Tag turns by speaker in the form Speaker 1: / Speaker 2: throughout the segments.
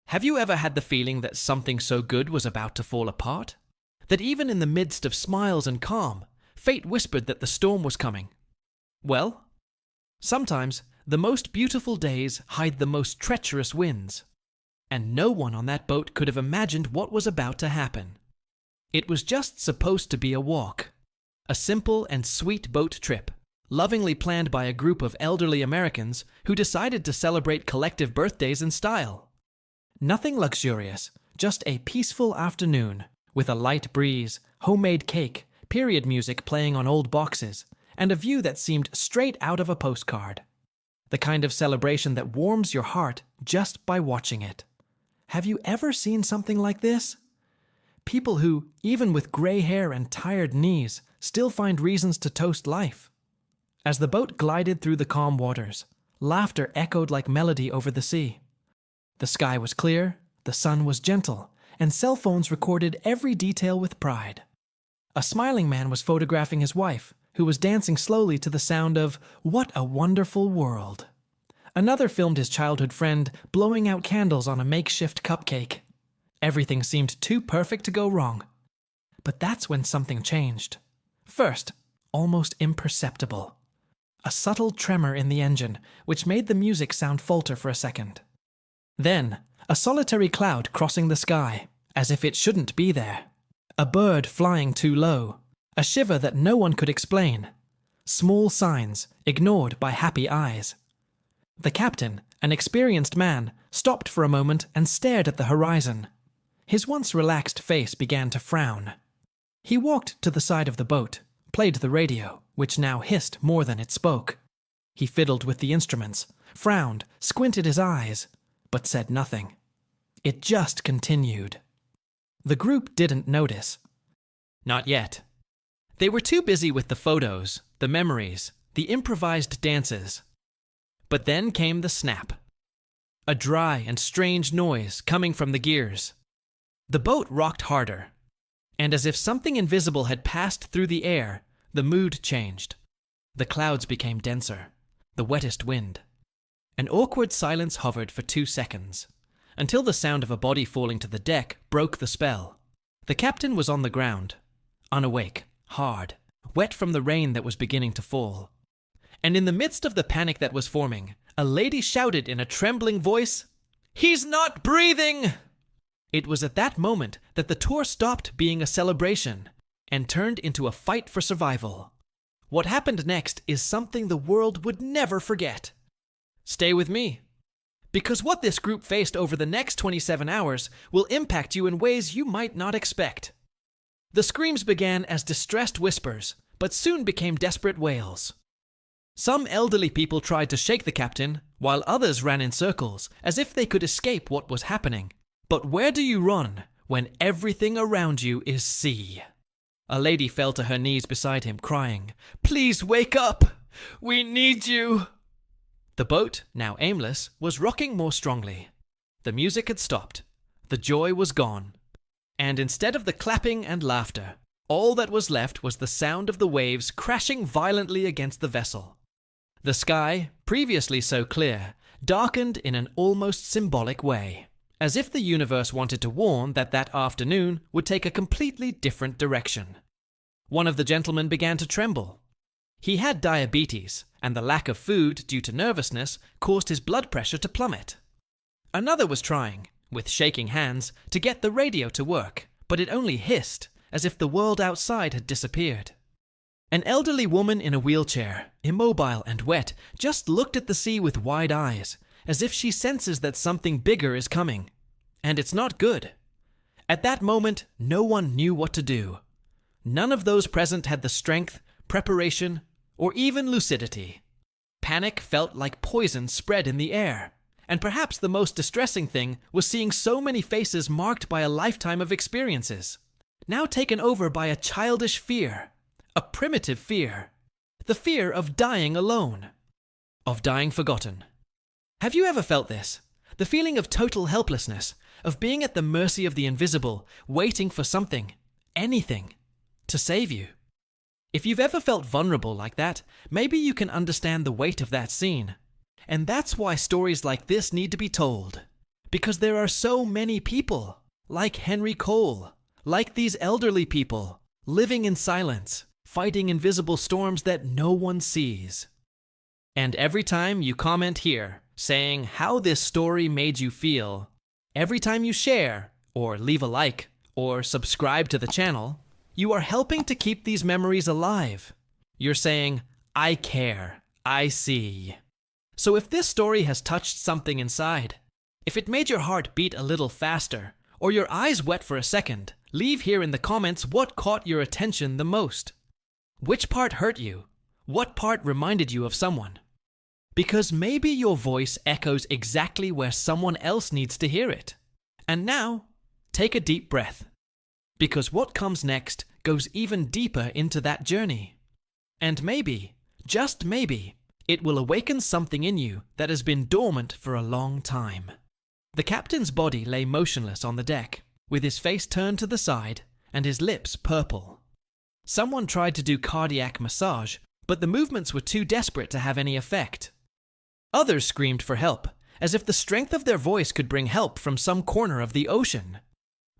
Speaker 1: Have you ever had the feeling that something so good was about to fall apart? That even in the midst of smiles and calm, fate whispered that the storm was coming? Well, sometimes the most beautiful days hide the most treacherous winds, and no one on that boat could have imagined what was about to happen. It was just supposed to be a walk, a simple and sweet boat trip, lovingly planned by a group of elderly Americans who decided to celebrate collective birthdays in style. Nothing luxurious, just a peaceful afternoon with a light breeze, homemade cake, period music playing on old boxes, and a view that seemed straight out of a postcard. The kind of celebration that warms your heart just by watching it. Have you ever seen something like this? People who, even with gray hair and tired knees, still find reasons to toast life. As the boat glided through the calm waters, laughter echoed like melody over the sea. The sky was clear, the sun was gentle, and cell phones recorded every detail with pride. A smiling man was photographing his wife, who was dancing slowly to the sound of "What a Wonderful World." Another filmed his childhood friend blowing out candles on a makeshift cupcake. Everything seemed too perfect to go wrong. But that's when something changed. First, almost imperceptible. A subtle tremor in the engine, which made the music sound falter for a second. Then, a solitary cloud crossing the sky, as if it shouldn't be there. A bird flying too low. A shiver that no one could explain. Small signs, ignored by happy eyes. The captain, an experienced man, stopped for a moment and stared at the horizon. His once relaxed face began to frown. He walked to the side of the boat, played the radio, which now hissed more than it spoke. He fiddled with the instruments, frowned, squinted his eyes, but said nothing. It just continued. The group didn't notice. Not yet. They were too busy with the photos, the memories, the improvised dances. But then came the snap. A dry and strange noise coming from the gears. The boat rocked harder, and as if something invisible had passed through the air, the mood changed. The clouds became denser, the wettest wind. An awkward silence hovered for 2 seconds, until the sound of a body falling to the deck broke the spell. The captain was on the ground, unawake, hard, wet from the rain that was beginning to fall. And in the midst of the panic that was forming, a lady shouted in a trembling voice, "He's not breathing!" It was at that moment that the tour stopped being a celebration and turned into a fight for survival. What happened next is something the world would never forget. Stay with me, because what this group faced over the next 27 hours will impact you in ways you might not expect. The screams began as distressed whispers, but soon became desperate wails. Some elderly people tried to shake the captain, while others ran in circles, as if they could escape what was happening. But where do you run when everything around you is sea? A lady fell to her knees beside him, crying, "Please wake up! We need you!" The boat, now aimless, was rocking more strongly. The music had stopped. The joy was gone. And instead of the clapping and laughter, all that was left was the sound of the waves crashing violently against the vessel. The sky, previously so clear, darkened in an almost symbolic way, as if the universe wanted to warn that that afternoon would take a completely different direction. One of the gentlemen began to tremble. He had diabetes, and the lack of food due to nervousness caused his blood pressure to plummet. Another was trying, with shaking hands, to get the radio to work, but it only hissed, as if the world outside had disappeared. An elderly woman in a wheelchair, immobile and wet, just looked at the sea with wide eyes, as if she senses that something bigger is coming. And it's not good. At that moment, no one knew what to do. None of those present had the strength, preparation, or even lucidity. Panic felt like poison spread in the air. And perhaps the most distressing thing was seeing so many faces marked by a lifetime of experiences, now taken over by a childish fear, a primitive fear, the fear of dying alone, of dying forgotten. Have you ever felt this? The feeling of total helplessness, of being at the mercy of the invisible, waiting for something, anything, to save you. If you've ever felt vulnerable like that, maybe you can understand the weight of that scene. And that's why stories like this need to be told. Because there are so many people, like Henry Cole, like these elderly people, living in silence, fighting invisible storms that no one sees. And every time you comment here, saying how this story made you feel, every time you share, or leave a like, or subscribe to the channel, you are helping to keep these memories alive. You're saying, I care, I see. So if this story has touched something inside, if it made your heart beat a little faster, or your eyes wet for a second, leave here in the comments what caught your attention the most. Which part hurt you? What part reminded you of someone? Because maybe your voice echoes exactly where someone else needs to hear it. And now, take a deep breath. Because what comes next goes even deeper into that journey. And maybe, just maybe, it will awaken something in you that has been dormant for a long time. The captain's body lay motionless on the deck, with his face turned to the side and his lips purple. Someone tried to do cardiac massage, but the movements were too desperate to have any effect. Others screamed for help, as if the strength of their voice could bring help from some corner of the ocean.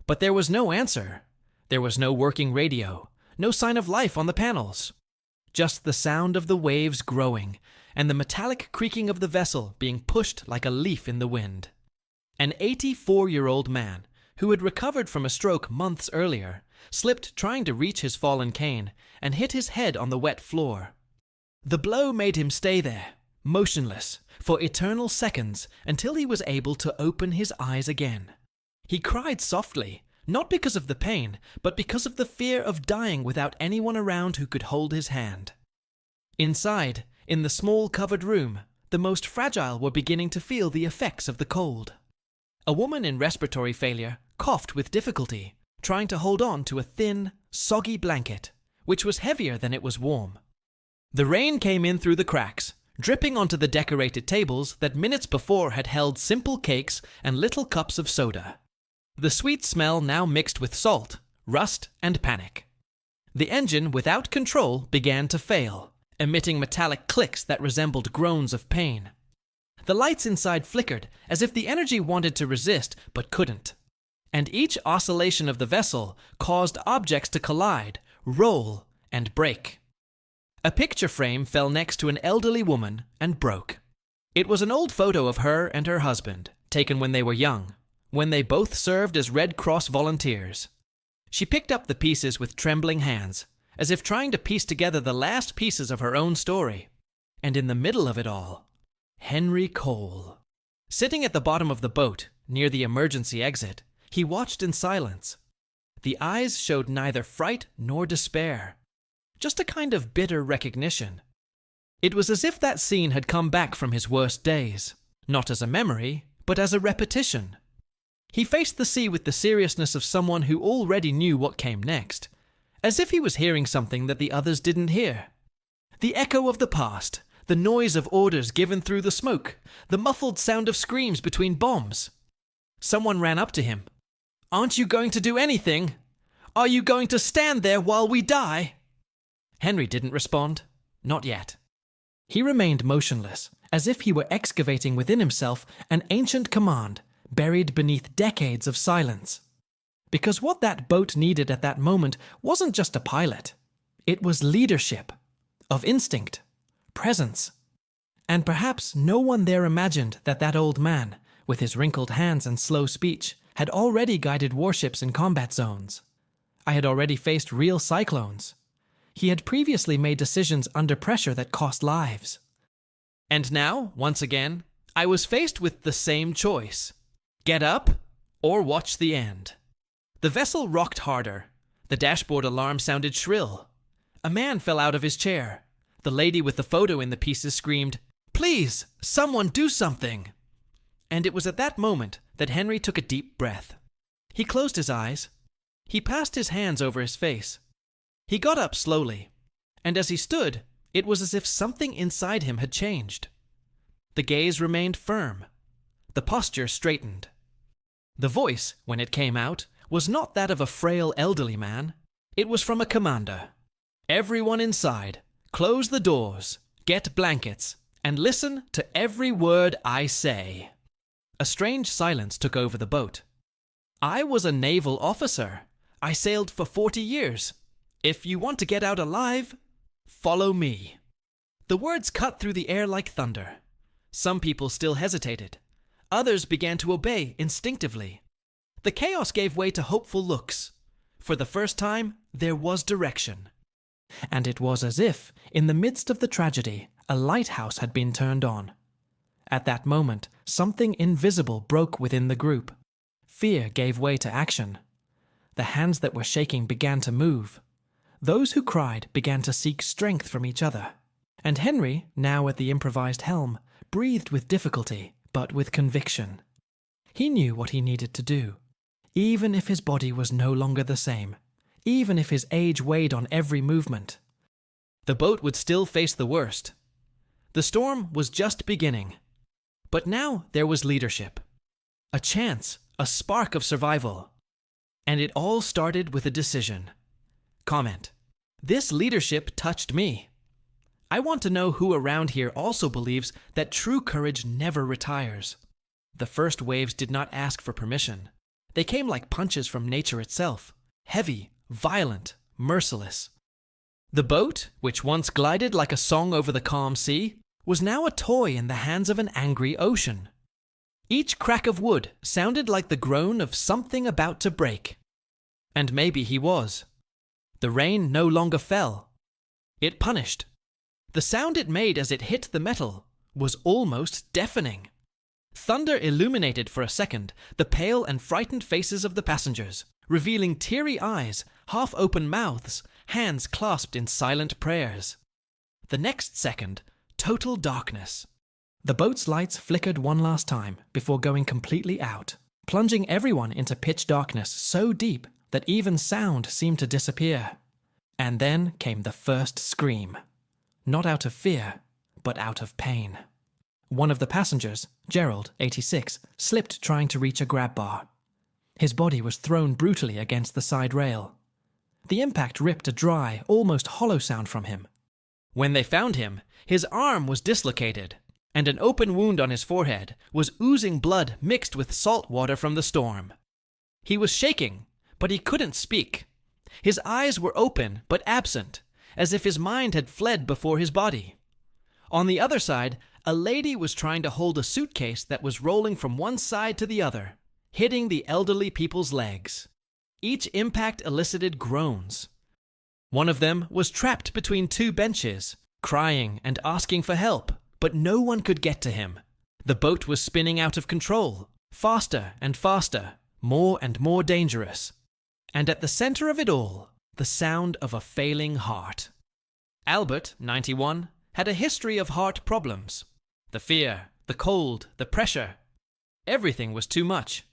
Speaker 1: But there was no answer. There was no working radio, no sign of life on the panels. Just the sound of the waves growing and the metallic creaking of the vessel being pushed like a leaf in the wind. An 84-year-old man, who had recovered from a stroke months earlier, slipped trying to reach his fallen cane and hit his head on the wet floor. The blow made him stay there, motionless, for eternal seconds until he was able to open his eyes again. He cried softly, not because of the pain, but because of the fear of dying without anyone around who could hold his hand. Inside, in the small covered room, the most fragile were beginning to feel the effects of the cold. A woman in respiratory failure coughed with difficulty, trying to hold on to a thin, soggy blanket, which was heavier than it was warm. The rain came in through the cracks, dripping onto the decorated tables that minutes before had held simple cakes and little cups of soda. The sweet smell now mixed with salt, rust, and panic. The engine, without control, began to fail, emitting metallic clicks that resembled groans of pain. The lights inside flickered, as if the energy wanted to resist but couldn't. And each oscillation of the vessel caused objects to collide, roll, and break. A picture frame fell next to an elderly woman and broke. It was an old photo of her and her husband, taken when they were young, when they both served as Red Cross volunteers. She picked up the pieces with trembling hands, as if trying to piece together the last pieces of her own story. And in the middle of it all, Henry Cole. Sitting at the bottom of the boat, near the emergency exit, he watched in silence. The eyes showed neither fright nor despair, just a kind of bitter recognition. It was as if that scene had come back from his worst days, not as a memory, but as a repetition. He faced the sea with the seriousness of someone who already knew what came next, as if he was hearing something that the others didn't hear. The echo of the past, the noise of orders given through the smoke, the muffled sound of screams between bombs. Someone ran up to him. "Aren't you going to do anything? Are you going to stand there while we die?" Henry didn't respond. Not yet. He remained motionless, as if he were excavating within himself an ancient command, buried beneath decades of silence. Because what that boat needed at that moment wasn't just a pilot. It was leadership, of instinct, presence. And perhaps no one there imagined that that old man, with his wrinkled hands and slow speech, had already guided warships in combat zones. I had already faced real cyclones. He had previously made decisions under pressure that cost lives. And now, once again, I was faced with the same choice. Get up, or watch the end. The vessel rocked harder. The dashboard alarm sounded shrill. A man fell out of his chair. The lady with the photo in the pieces screamed, "Please, someone do something!" And it was at that moment that Henry took a deep breath. He closed his eyes. He passed his hands over his face. He got up slowly, and as he stood, it was as if something inside him had changed. The gaze remained firm. The posture straightened. The voice, when it came out, was not that of a frail elderly man. It was from a commander. "Everyone inside, close the doors, get blankets, and listen to every word I say." a strange silence took over the boat. "I was a naval officer. I sailed for 40 years. If you want to get out alive, follow me." The words cut through the air like thunder. Some people still hesitated. Others began to obey instinctively. The chaos gave way to hopeful looks. For the first time, there was direction. And it was as if, in the midst of the tragedy, a lighthouse had been turned on. At that moment, something invisible broke within the group. Fear gave way to action. The hands that were shaking began to move. Those who cried began to seek strength from each other. And Henry, now at the improvised helm, breathed with difficulty, but with conviction. He knew what he needed to do. Even if his body was no longer the same, even if his age weighed on every movement, the boat would still face the worst. The storm was just beginning. But now there was leadership. A chance, a spark of survival. And it all started with a decision. Comment: "This leadership touched me." I want to know who around here also believes that true courage never retires. The first waves did not ask for permission. They came like punches from nature itself, heavy, violent, merciless. The boat, which once glided like a song over the calm sea, was now a toy in the hands of an angry ocean. Each crack of wood sounded like the groan of something about to break. And maybe he was. The rain no longer fell. It punished. The sound it made as it hit the metal was almost deafening. Thunder illuminated for a second the pale and frightened faces of the passengers, revealing teary eyes, half-open mouths, hands clasped in silent prayers. The next second, total darkness. The boat's lights flickered one last time before going completely out, plunging everyone into pitch darkness so deep that even sound seemed to disappear. And then came the first scream. Not out of fear, but out of pain. One of the passengers, Gerald, 86, slipped trying to reach a grab bar. His body was thrown brutally against the side rail. The impact ripped a dry, almost hollow sound from him. When they found him, his arm was dislocated, and an open wound on his forehead was oozing blood mixed with salt water from the storm. He was shaking, but he couldn't speak. His eyes were open but absent, as if his mind had fled before his body. On the other side, a lady was trying to hold a suitcase that was rolling from one side to the other, hitting the elderly people's legs. Each impact elicited groans. One of them was trapped between two benches, crying and asking for help, but no one could get to him. The boat was spinning out of control, faster and faster, more and more dangerous. And at the center of it all, the sound of a failing heart. Albert, 91, had a history of heart problems. The fear, the cold, the pressure. Everything was too much.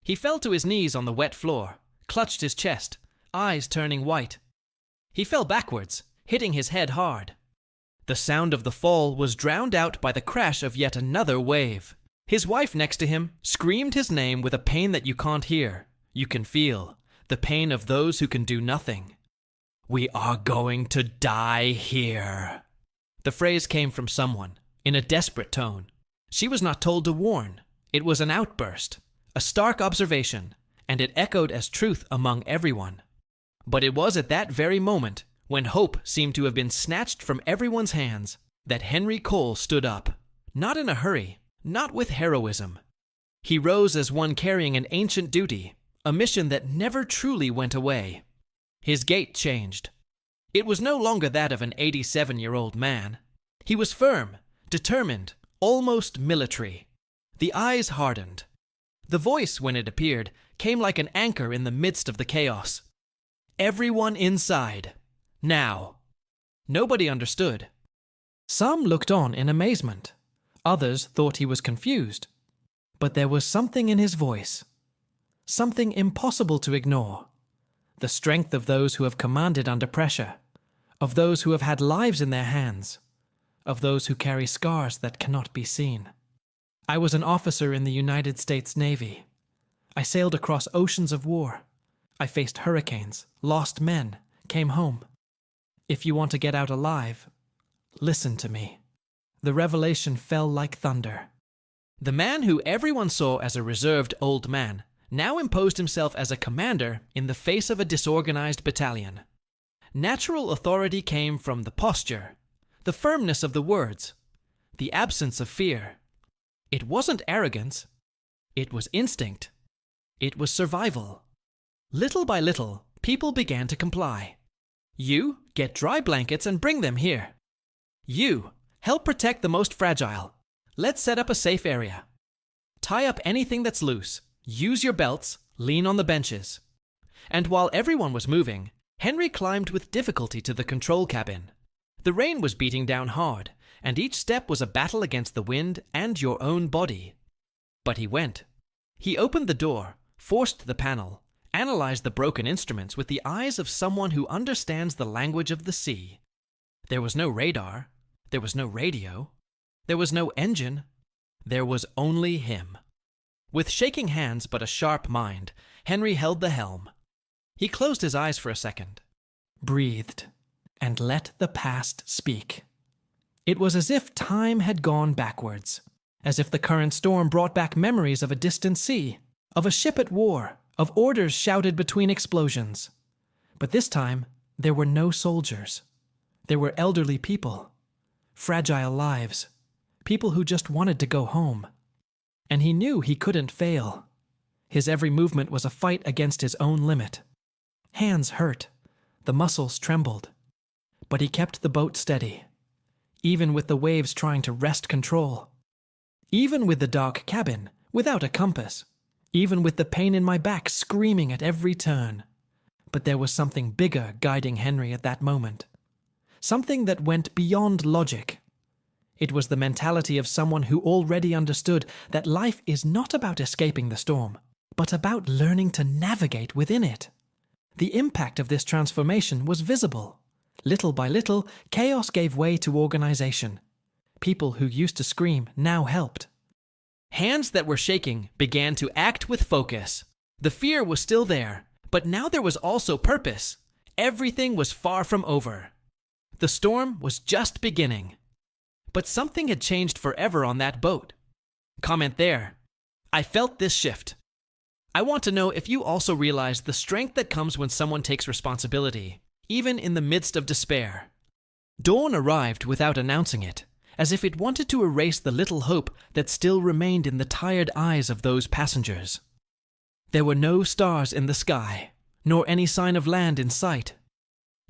Speaker 1: He fell to his knees on the wet floor, clutched his chest, eyes turning white. He fell backwards, hitting his head hard. The sound of the fall was drowned out by the crash of yet another wave. His wife next to him screamed his name with a pain that you can't hear, you can feel. The pain of those who can do nothing. "We are going to die here." The phrase came from someone, in a desperate tone. She was not told to warn. It was an outburst, a stark observation, and it echoed as truth among everyone. But it was at that very moment, when hope seemed to have been snatched from everyone's hands, that Henry Cole stood up. Not in a hurry, not with heroism. He rose as one carrying an ancient duty, a mission that never truly went away. His gait changed. It was no longer that of an 87-year-old man. He was firm, determined, almost military. The eyes hardened. The voice, when it appeared, came like an anchor in the midst of the chaos. "Everyone inside. Now." Nobody understood. Some looked on in amazement. Others thought he was confused. But there was something in his voice. Something impossible to ignore. The strength of those who have commanded under pressure, of those who have had lives in their hands, of those who carry scars that cannot be seen. I was an officer in the United States Navy. I sailed across oceans of war. I faced hurricanes, lost men, came home. If you want to get out alive, listen to me. The revelation fell like thunder. The man who everyone saw as a reserved old man now imposed himself as a commander in the face of a disorganized battalion. Natural authority came from the posture, the firmness of the words, the absence of fear. It wasn't arrogance. It was instinct. It was survival. Little by little, people began to comply. You, get dry blankets and bring them here. You, help protect the most fragile. Let's set up a safe area. Tie up anything that's loose. Use your belts. Lean on the benches. And while everyone was moving, Henry climbed with difficulty to the control cabin. The rain was beating down hard, and each step was a battle against the wind and your own body. But he went. He opened the door, forced the panel, analyzed the broken instruments with the eyes of someone who understands the language of the sea. There was no radar. There was no radio. There was no engine. There was only him. With shaking hands but a sharp mind, Henry held the helm. He closed his eyes for a second, breathed, and let the past speak. It was as if time had gone backwards, as if the current storm brought back memories of a distant sea, of a ship at war, of orders shouted between explosions. But this time, there were no soldiers. There were elderly people, fragile lives, people who just wanted to go home. And he knew he couldn't fail. His every movement was a fight against his own limit. Hands hurt, the muscles trembled. But he kept the boat steady, even with the waves trying to wrest control. Even with the dark cabin, without a compass. Even with the pain in my back screaming at every turn. But there was something bigger guiding Henry at that moment. Something that went beyond logic. It was the mentality of someone who already understood that life is not about escaping the storm, but about learning to navigate within it. The impact of this transformation was visible. Little by little, chaos gave way to organization. People who used to scream now helped. Hands that were shaking began to act with focus. The fear was still there, but now there was also purpose. Everything was far from over. The storm was just beginning. But something had changed forever on that boat. Comment there. I felt this shift. I want to know if you also realize the strength that comes when someone takes responsibility, even in the midst of despair. Dawn arrived without announcing it, as if it wanted to erase the little hope that still remained in the tired eyes of those passengers. There were no stars in the sky, nor any sign of land in sight.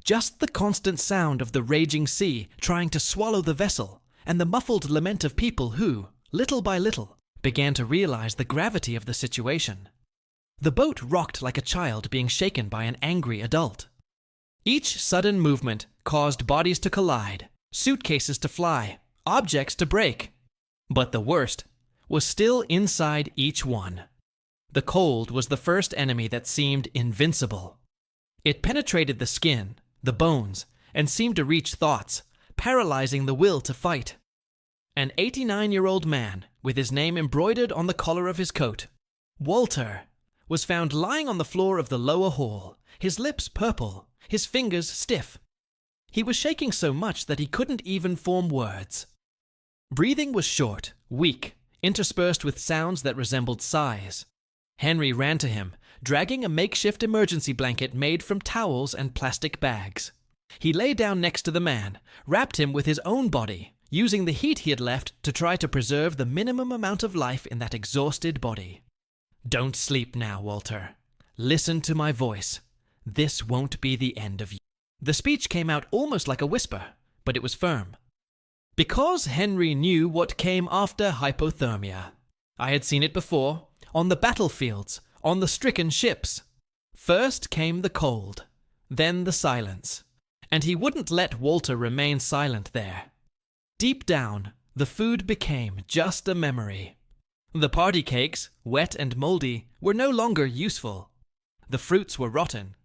Speaker 1: Just the constant sound of the raging sea trying to swallow the vessel, and the muffled lament of people who, little by little, began to realize the gravity of the situation. The boat rocked like a child being shaken by an angry adult. Each sudden movement caused bodies to collide, suitcases to fly, objects to break. But the worst was still inside each one. The cold was the first enemy that seemed invincible. It penetrated the skin, the bones, and seemed to reach thoughts, paralyzing the will to fight. An 89-year-old man, with his name embroidered on the collar of his coat, Walter, was found lying on the floor of the lower hall, his lips purple, his fingers stiff. He was shaking so much that he couldn't even form words. Breathing was short, weak, interspersed with sounds that resembled sighs. Henry ran to him, dragging a makeshift emergency blanket made from towels and plastic bags. He lay down next to the man, wrapped him with his own body, using the heat he had left to try to preserve the minimum amount of life in that exhausted body. Don't sleep now, Walter. Listen to my voice. This won't be the end of you. The speech came out almost like a whisper, but it was firm. Because Henry knew what came after hypothermia. I had seen it before, on the battlefields, on the stricken ships. First came the cold, then the silence. And he wouldn't let Walter remain silent there. Deep down, the food became just a memory. The party cakes, wet and moldy, were no longer useful. The fruits were rotten.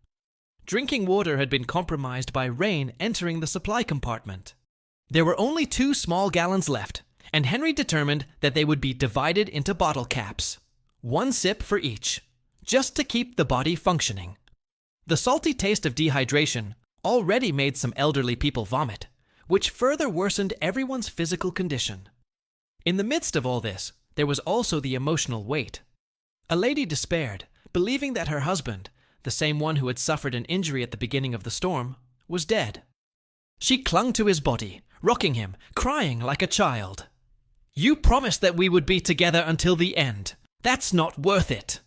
Speaker 1: Drinking water had been compromised by rain entering the supply compartment. There were only 2 small gallons left, and Henry determined that they would be divided into bottle caps. 1 sip for each, just to keep the body functioning. The salty taste of dehydration already made some elderly people vomit, which further worsened everyone's physical condition. In the midst of all this, there was also the emotional weight. A lady despaired, believing that her husband, the same one who had suffered an injury at the beginning of the storm, was dead. She clung to his body, rocking him, crying like a child. "You promised that we would be together until the end. That's not worth it."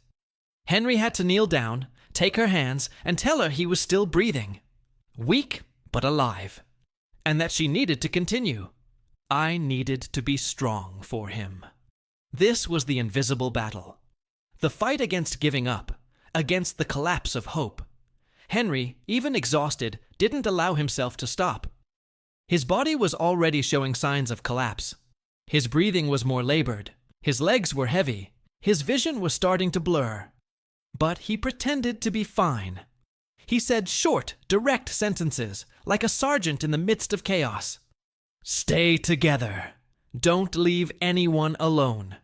Speaker 1: Henry had to kneel down, take her hands, and tell her he was still breathing. Weak, but alive. And that she needed to continue. I needed to be strong for him. This was the invisible battle. The fight against giving up, against the collapse of hope. Henry, even exhausted, didn't allow himself to stop. His body was already showing signs of collapse. His breathing was more labored. His legs were heavy. His vision was starting to blur. But he pretended to be fine. He said short, direct sentences, like a sergeant in the midst of chaos. "Stay together. Don't leave anyone alone.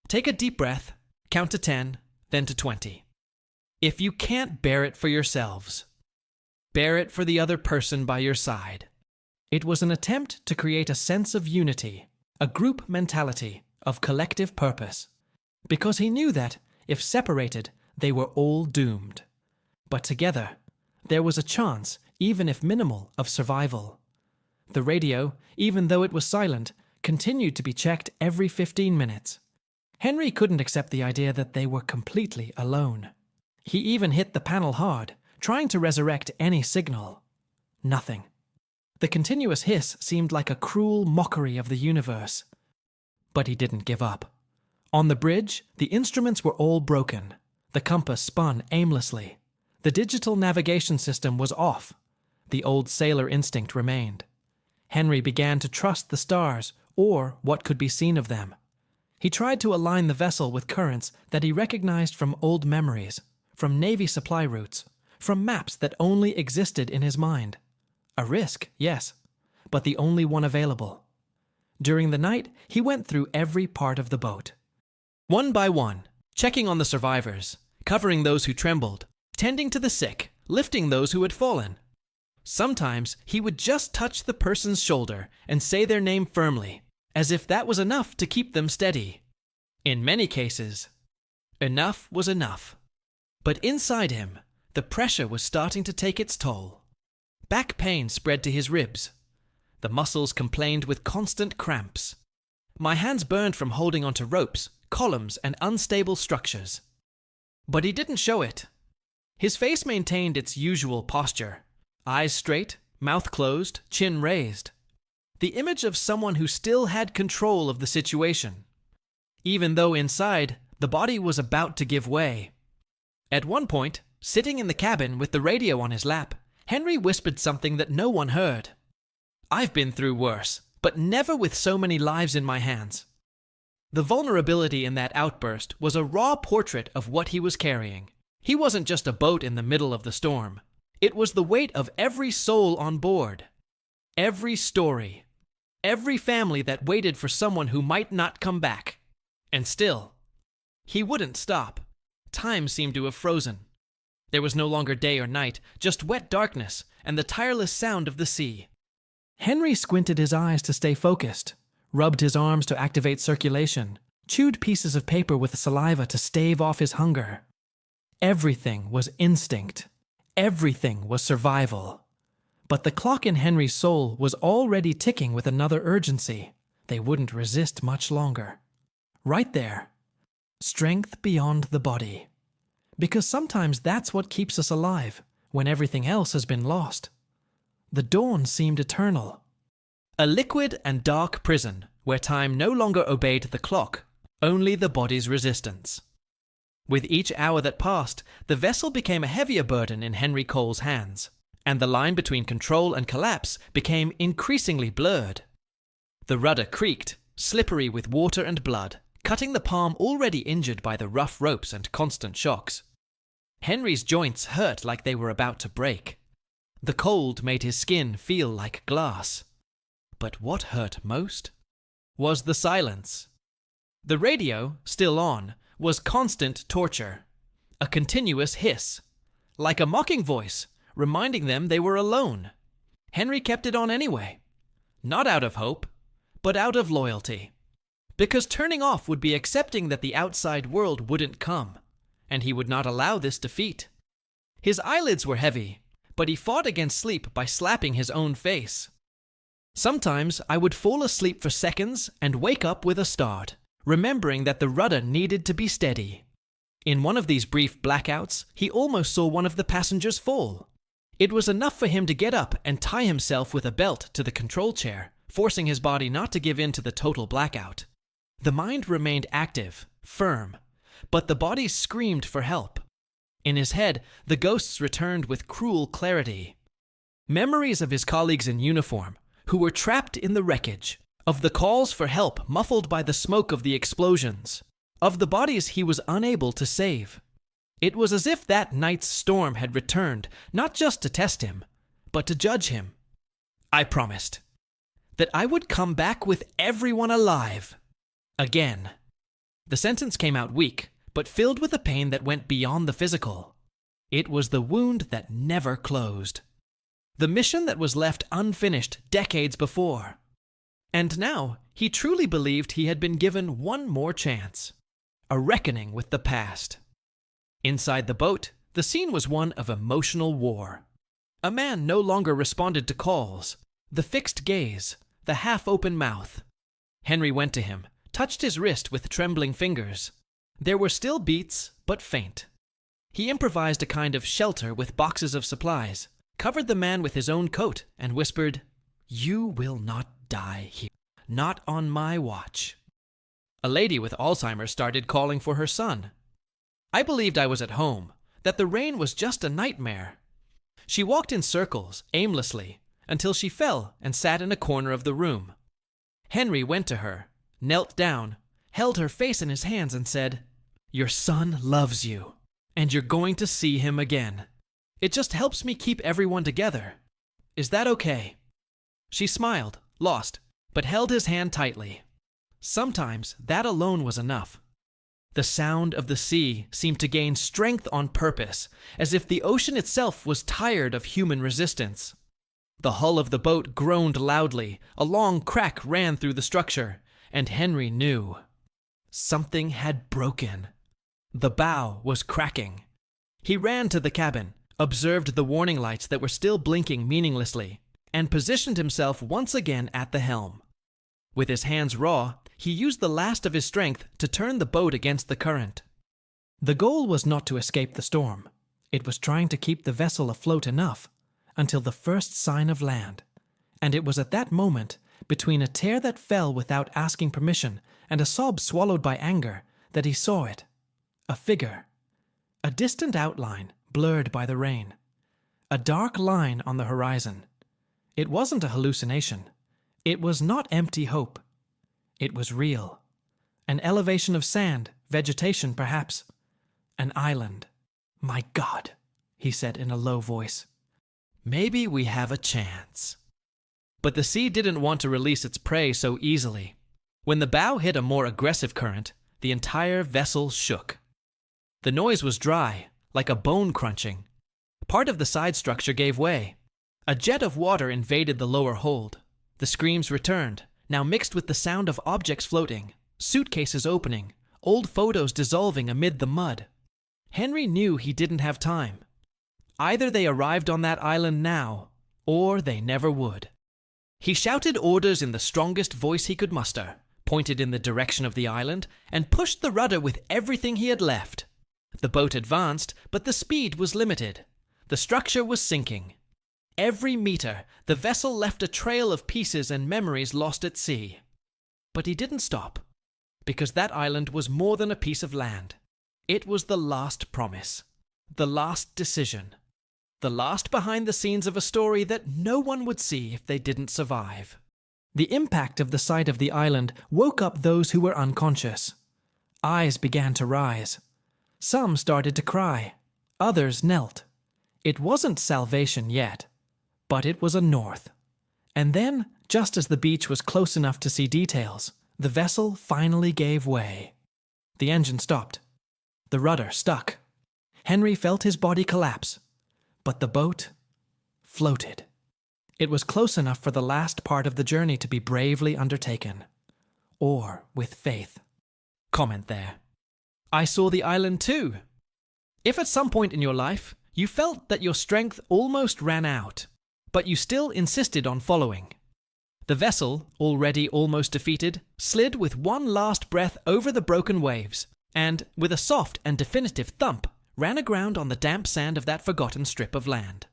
Speaker 1: Take a deep breath, count to 10, then to 20. If you can't bear it for yourselves, bear it for the other person by your side." It was an attempt to create a sense of unity, a group mentality of collective purpose, because he knew that, if separated, they were all doomed. But together, there was a chance, even if minimal, of survival. The radio, even though it was silent, continued to be checked every 15 minutes. Henry couldn't accept the idea that they were completely alone. He even hit the panel hard, trying to resurrect any signal. Nothing. The continuous hiss seemed like a cruel mockery of the universe. But he didn't give up. On the bridge, the instruments were all broken. The compass spun aimlessly. The digital navigation system was off. The old sailor instinct remained. Henry began to trust the stars, or what could be seen of them. He tried to align the vessel with currents that he recognized from old memories, from Navy supply routes, from maps that only existed in his mind. A risk, yes, but the only one available. During the night, he went through every part of the boat. One by one, checking on the survivors, covering those who trembled, tending to the sick, lifting those who had fallen. Sometimes he would just touch the person's shoulder and say their name firmly, as if that was enough to keep them steady. In many cases, enough was enough. But inside him, the pressure was starting to take its toll. Back pain spread to his ribs. The muscles complained with constant cramps. My hands burned from holding onto ropes, columns, and unstable structures. But he didn't show it. His face maintained its usual posture. Eyes straight, mouth closed, chin raised. The image of someone who still had control of the situation. Even though inside, the body was about to give way. At one point, sitting in the cabin with the radio on his lap, Henry whispered something that no one heard. "I've been through worse, but never with so many lives in my hands." The vulnerability in that outburst was a raw portrait of what he was carrying. He wasn't just a boat in the middle of the storm. It was the weight of every soul on board. Every story. Every family that waited for someone who might not come back. And still, he wouldn't stop. Time seemed to have frozen. There was no longer day or night, just wet darkness and the tireless sound of the sea. Henry squinted his eyes to stay focused, rubbed his arms to activate circulation, chewed pieces of paper with saliva to stave off his hunger. Everything was instinct. Everything was survival. But the clock in Henry's soul was already ticking with another urgency. They wouldn't resist much longer. Right there. Strength beyond the body. Because sometimes that's what keeps us alive, when everything else has been lost. The dawn seemed eternal. A liquid and dark prison, where time no longer obeyed the clock, only the body's resistance. With each hour that passed, the vessel became a heavier burden in Henry Cole's hands, and the line between control and collapse became increasingly blurred. The rudder creaked, slippery with water and blood, cutting the palm already injured by the rough ropes and constant shocks. Henry's joints hurt like they were about to break. The cold made his skin feel like glass. But what hurt most was the silence. The radio, still on, was constant torture, a continuous hiss, like a mocking voice, reminding them they were alone. Henry kept it on anyway, not out of hope, but out of loyalty. because turning off would be accepting that the outside world wouldn't come, and he would not allow this defeat. His eyelids were heavy, but he fought against sleep by slapping his own face. Sometimes I would fall asleep for seconds and wake up with a start, remembering that the rudder needed to be steady. In one of these brief blackouts, he almost saw one of the passengers fall. It was enough for him to get up and tie himself with a belt to the control chair, forcing his body not to give in to the total blackout. The mind remained active, firm, but the body screamed for help. In his head, the ghosts returned with cruel clarity. Memories of his colleagues in uniform, who were trapped in the wreckage, of the calls for help muffled by the smoke of the explosions, of the bodies he was unable to save. It was as if that night's storm had returned, not just to test him, but to judge him. I promised that I would come back with everyone alive. Again. The sentence came out weak, but filled with a pain that went beyond the physical. It was the wound that never closed. The mission that was left unfinished decades before. And now, he truly believed he had been given one more chance. A reckoning with the past. Inside the boat, the scene was one of emotional war. A man no longer responded to calls, the fixed gaze, the half-open mouth. Henry went to him, touched his wrist with trembling fingers. There were still beats, but faint. He improvised a kind of shelter with boxes of supplies, covered the man with his own coat, and whispered, "You will not die here. Not on my watch." A lady with Alzheimer's started calling for her son. I believed I was at home, that the rain was just a nightmare. She walked in circles, aimlessly, until she fell and sat in a corner of the room. Henry went to her, knelt down, held her face in his hands and said, "Your son loves you, and you're going to see him again. It just helps me keep everyone together. Is that okay?" She smiled, lost, but held his hand tightly. Sometimes that alone was enough. The sound of the sea seemed to gain strength on purpose, as if the ocean itself was tired of human resistance. The hull of the boat groaned loudly, a long crack ran through the structure, and Henry knew. Something had broken. The bow was cracking. He ran to the cabin, observed the warning lights that were still blinking meaninglessly, and positioned himself once again at the helm. With his hands raw, he used the last of his strength to turn the boat against the current. The goal was not to escape the storm. It was trying to keep the vessel afloat enough until the first sign of land. And it was at that moment, between a tear that fell without asking permission and a sob swallowed by anger, that he saw it. A figure. A distant outline, blurred by the rain. A dark line on the horizon. It wasn't a hallucination. It was not empty hope. It was real. An elevation of sand, vegetation perhaps. An island. "My God," he said in a low voice. "Maybe we have a chance." But the sea didn't want to release its prey so easily. When the bow hit a more aggressive current, the entire vessel shook. The noise was dry, like a bone crunching. Part of the side structure gave way. A jet of water invaded the lower hold. The screams returned, now mixed with the sound of objects floating, suitcases opening, old photos dissolving amid the mud. Henry knew he didn't have time. Either they arrived on that island now, or they never would. He shouted orders in the strongest voice he could muster, pointed in the direction of the island, and pushed the rudder with everything he had left. The boat advanced, but the speed was limited. The structure was sinking. Every meter, the vessel left a trail of pieces and memories lost at sea. But he didn't stop, because that island was more than a piece of land. It was the last promise, the last decision, the last behind the scenes of a story that no one would see if they didn't survive. The impact of the sight of the island woke up those who were unconscious. Eyes began to rise. Some started to cry. Others knelt. It wasn't salvation yet, but it was a north. And then, just as the beach was close enough to see details, the vessel finally gave way. The engine stopped. The rudder stuck. Henry felt his body collapse, but the boat floated. It was close enough for the last part of the journey to be bravely undertaken. or with faith. Comment there. I saw the island too. If at some point in your life you felt that your strength almost ran out, but you still insisted on following, the vessel, already almost defeated, slid with one last breath over the broken waves, and, with a soft and definitive thump, ran aground on the damp sand of that forgotten strip of land.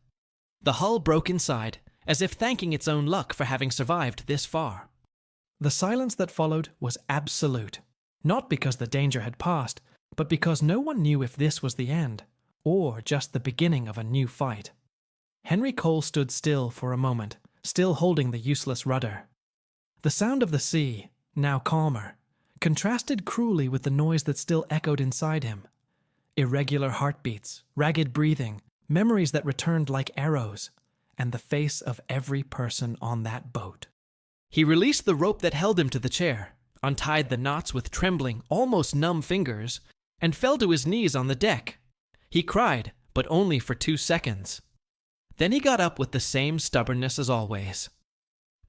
Speaker 1: The hull broke inside, as if thanking its own luck for having survived this far. The silence that followed was absolute, not because the danger had passed, but because no one knew if this was the end, or just the beginning of a new fight. Henry Cole stood still for a moment, still holding the useless rudder. The sound of the sea, now calmer, contrasted cruelly with the noise that still echoed inside him. Irregular heartbeats, ragged breathing, memories that returned like arrows, and the face of every person on that boat. He released the rope that held him to the chair, untied the knots with trembling, almost numb fingers, and fell to his knees on the deck. He cried, but only for 2 seconds. Then he got up with the same stubbornness as always.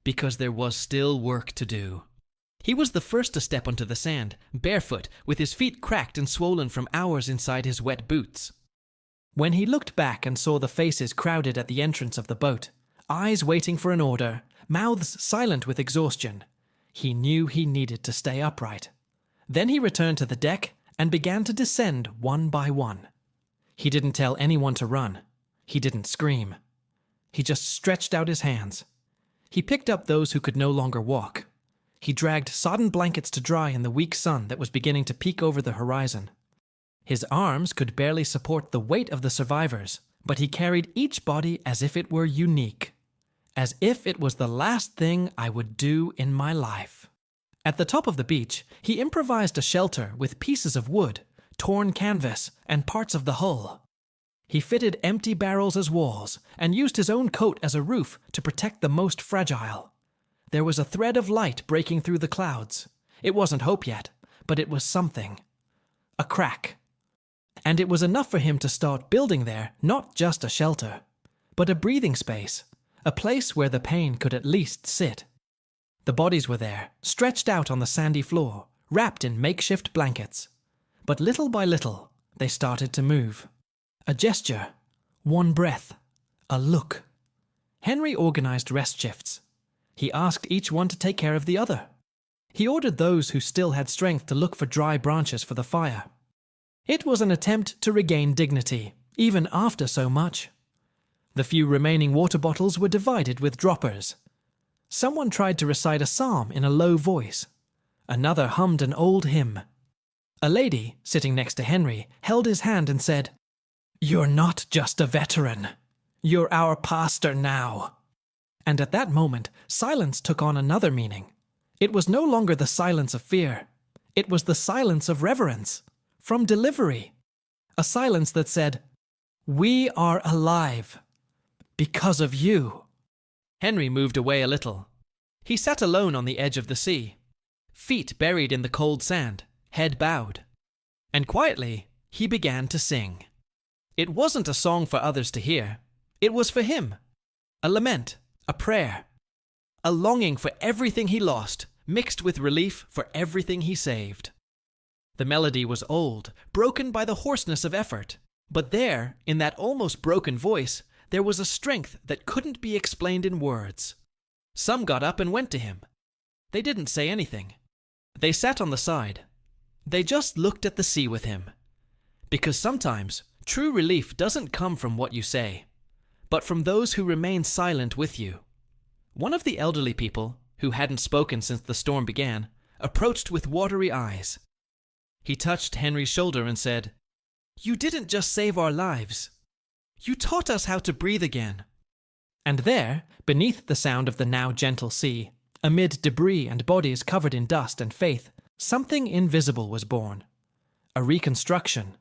Speaker 1: Because there was still work to do. He was the first to step onto the sand, barefoot, with his feet cracked and swollen from hours inside his wet boots. When he looked back and saw the faces crowded at the entrance of the boat, eyes waiting for an order, mouths silent with exhaustion, he knew he needed to stay upright. Then he returned to the deck and began to descend one by one. He didn't tell anyone to run. He didn't scream. He just stretched out his hands. He picked up those who could no longer walk. He dragged sodden blankets to dry in the weak sun that was beginning to peek over the horizon. His arms could barely support the weight of the survivors, but he carried each body as if it were unique. As if it was the last thing I would do in my life. At the top of the beach, he improvised a shelter with pieces of wood, torn canvas, and parts of the hull. He fitted empty barrels as walls and used his own coat as a roof to protect the most fragile. There was a thread of light breaking through the clouds. It wasn't hope yet, but it was something. A crack. And it was enough for him to start building there not just a shelter, but a breathing space, a place where the pain could at least sit. The bodies were there, stretched out on the sandy floor, wrapped in makeshift blankets. But little by little, they started to move. A gesture, one breath, a look. Henry organized rest shifts. He asked each one to take care of the other. He ordered those who still had strength to look for dry branches for the fire. It was an attempt to regain dignity, even after so much. The few remaining water bottles were divided with droppers. Someone tried to recite a psalm in a low voice. Another hummed an old hymn. A lady, sitting next to Henry, held his hand and said, "You're not just a veteran. You're our pastor now." And at that moment, silence took on another meaning. It was no longer the silence of fear. It was the silence of reverence, from delivery. A silence that said, "We are alive. Because of you." Henry moved away a little. He sat alone on the edge of the sea, feet buried in the cold sand, head bowed. And quietly, he began to sing. It wasn't a song for others to hear. It was for him. A lament, a prayer. A longing for everything he lost, mixed with relief for everything he saved. The melody was old, broken by the hoarseness of effort. But there, in that almost broken voice, there was a strength that couldn't be explained in words. Some got up and went to him. They didn't say anything. They sat on the side. They just looked at the sea with him. Because sometimes, true relief doesn't come from what you say, but from those who remain silent with you. One of the elderly people, who hadn't spoken since the storm began, approached with watery eyes. He touched Henry's shoulder and said, "You didn't just save our lives. You taught us how to breathe again." And there, beneath the sound of the now gentle sea, amid debris and bodies covered in dust and faith, something invisible was born. A reconstruction.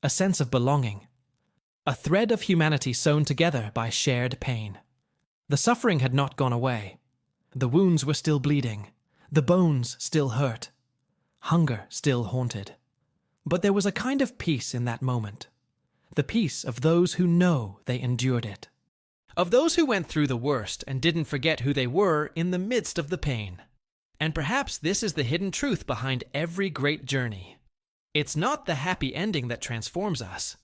Speaker 1: A sense of belonging. A thread of humanity sewn together by shared pain. The suffering had not gone away. The wounds were still bleeding. The bones still hurt. Hunger still haunted. But there was a kind of peace in that moment. The peace of those who know they endured it. Of those who went through the worst and didn't forget who they were in the midst of the pain. And perhaps this is the hidden truth behind every great journey. It's not the happy ending that transforms us.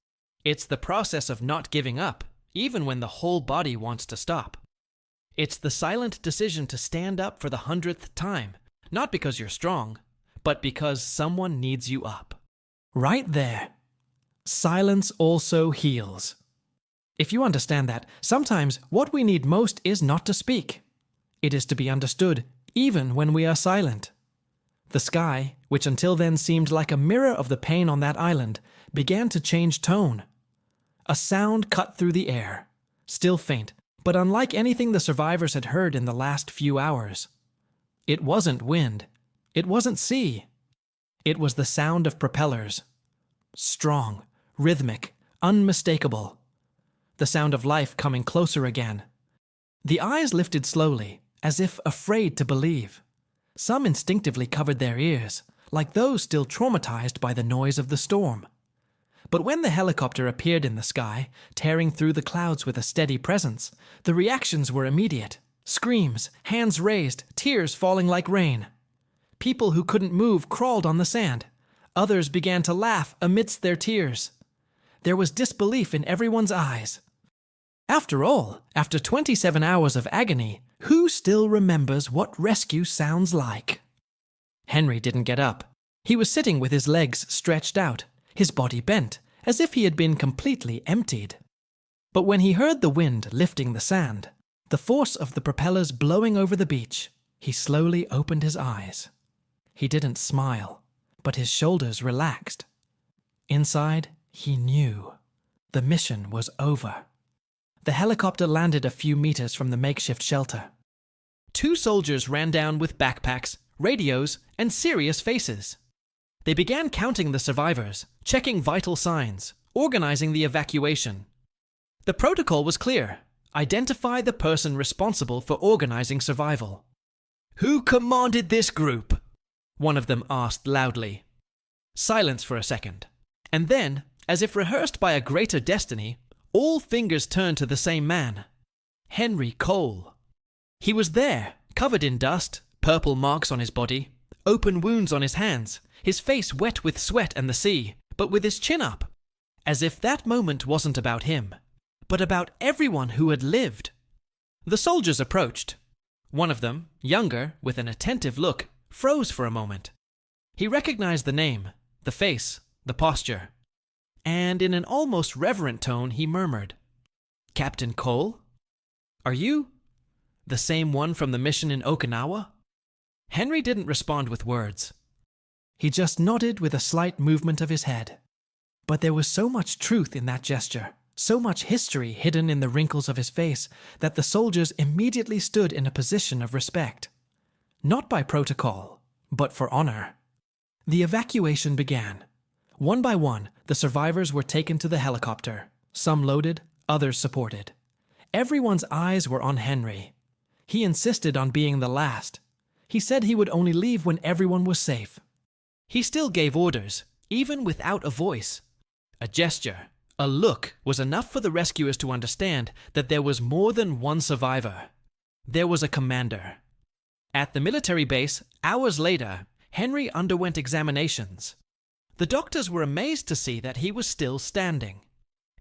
Speaker 1: It's the process of not giving up, even when the whole body wants to stop. It's the silent decision to stand up for the 100th time, not because you're strong, but because someone needs you up. Right there. Silence also heals. If you understand that, sometimes what we need most is not to speak. It is to be understood, even when we are silent. The sky, which until then seemed like a mirror of the pain on that island, began to change tone. A sound cut through the air, still faint, but unlike anything the survivors had heard in the last few hours. It wasn't wind. It wasn't sea. It was the sound of propellers. Strong, rhythmic, unmistakable. The sound of life coming closer again. The eyes lifted slowly, as if afraid to believe. Some instinctively covered their ears, like those still traumatized by the noise of the storm. But when the helicopter appeared in the sky, tearing through the clouds with a steady presence, the reactions were immediate. Screams, hands raised, tears falling like rain. People who couldn't move crawled on the sand. Others began to laugh amidst their tears. There was disbelief in everyone's eyes. After all, after 27 hours of agony, who still remembers what rescue sounds like? Henry didn't get up. He was sitting with his legs stretched out, his body bent, as if he had been completely emptied. But when he heard the wind lifting the sand, the force of the propellers blowing over the beach, he slowly opened his eyes. He didn't smile, but his shoulders relaxed. Inside, he knew. The mission was over. The helicopter landed a few meters from the makeshift shelter. 2 soldiers ran down with backpacks, radios, and serious faces. They began counting the survivors, checking vital signs, organizing the evacuation. The protocol was clear. Identify the person responsible for organizing survival. "Who commanded this group?" one of them asked loudly. Silence for a second. And then, as if rehearsed by a greater destiny, all fingers turned to the same man. Henry Cole. He was there, covered in dust, purple marks on his body, open wounds on his hands, his face wet with sweat and the sea, but with his chin up, as if that moment wasn't about him, but about everyone who had lived. The soldiers approached. One of them, younger, with an attentive look, froze for a moment. He recognized the name, the face, the posture, and in an almost reverent tone he murmured, "Captain Cole? Are you the same one from the mission in Okinawa?" Henry didn't respond with words. He just nodded with a slight movement of his head. But there was so much truth in that gesture, so much history hidden in the wrinkles of his face, that the soldiers immediately stood in a position of respect. Not by protocol, but for honor. The evacuation began. One by one, the survivors were taken to the helicopter, some loaded, others supported. Everyone's eyes were on Henry. He insisted on being the last. He said he would only leave when everyone was safe. He still gave orders, even without a voice. A gesture, a look was enough for the rescuers to understand that there was more than one survivor. There was a commander. At the military base, hours later, Henry underwent examinations. The doctors were amazed to see that he was still standing.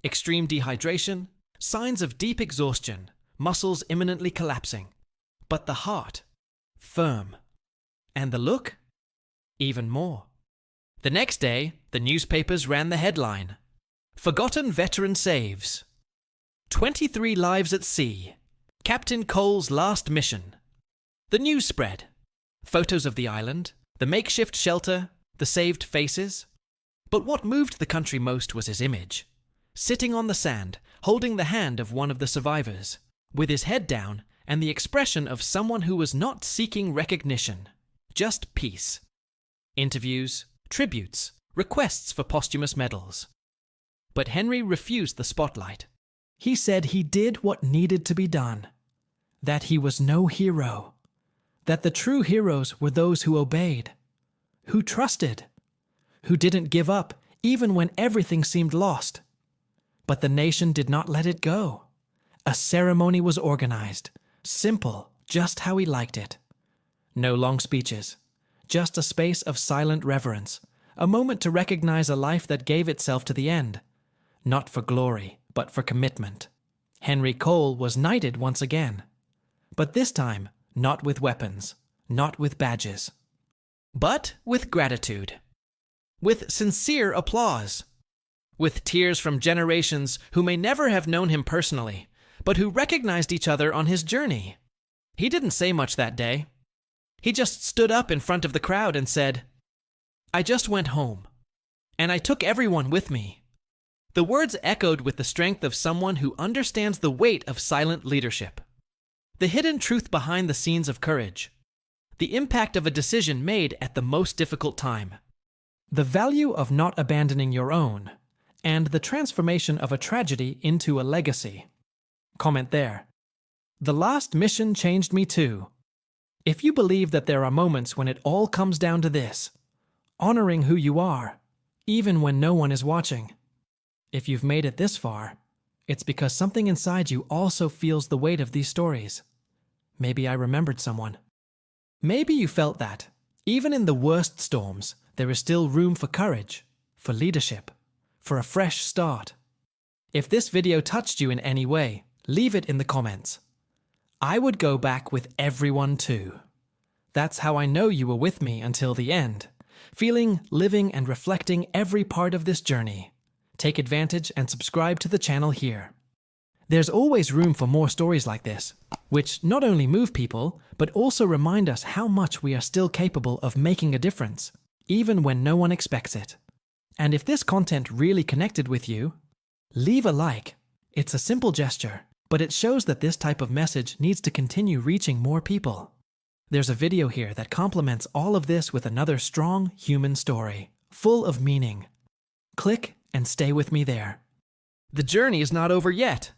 Speaker 1: Extreme dehydration, signs of deep exhaustion, muscles imminently collapsing. But the heart, firm. And the look? Even more. The next day, the newspapers ran the headline, "Forgotten Veteran Saves. 23 Lives at Sea. Captain Cole's Last Mission." The news spread. Photos of the island, the makeshift shelter, the saved faces. But what moved the country most was his image. Sitting on the sand, holding the hand of one of the survivors, with his head down and the expression of someone who was not seeking recognition, just peace. Interviews, tributes, requests for posthumous medals. But Henry refused the spotlight. He said he did what needed to be done, that he was no hero, that the true heroes were those who obeyed, who trusted, who didn't give up even when everything seemed lost. But the nation did not let it go. A ceremony was organized, simple, just how he liked it. No long speeches. Just a space of silent reverence. A moment to recognize a life that gave itself to the end. Not for glory, but for commitment. Henry Cole was knighted once again. But this time, not with weapons, not with badges, but with gratitude. With sincere applause. With tears from generations who may never have known him personally, but who recognized each other on his journey. He didn't say much that day. He just stood up in front of the crowd and said, "I just went home, and I took everyone with me." The words echoed with the strength of someone who understands the weight of silent leadership. The hidden truth behind the scenes of courage. The impact of a decision made at the most difficult time. The value of not abandoning your own, and the transformation of a tragedy into a legacy. Comment there. The last mission changed me too. If you believe that there are moments when it all comes down to this, honoring who you are, even when no one is watching. If you've made it this far, it's because something inside you also feels the weight of these stories. Maybe I remembered someone. Maybe you felt that, even in the worst storms, there is still room for courage, for leadership, for a fresh start. If this video touched you in any way, leave it in the comments. I would go back with everyone too. That's how I know you were with me until the end, feeling, living, and reflecting every part of this journey. Take advantage and subscribe to the channel here. There's always room for more stories like this, which not only move people, but also remind us how much we are still capable of making a difference, even when no one expects it. And if this content really connected with you, leave a like. It's a simple gesture, but it shows that this type of message needs to continue reaching more people. There's a video here that complements all of this with another strong human story, full of meaning. Click and stay with me there. The journey is not over yet.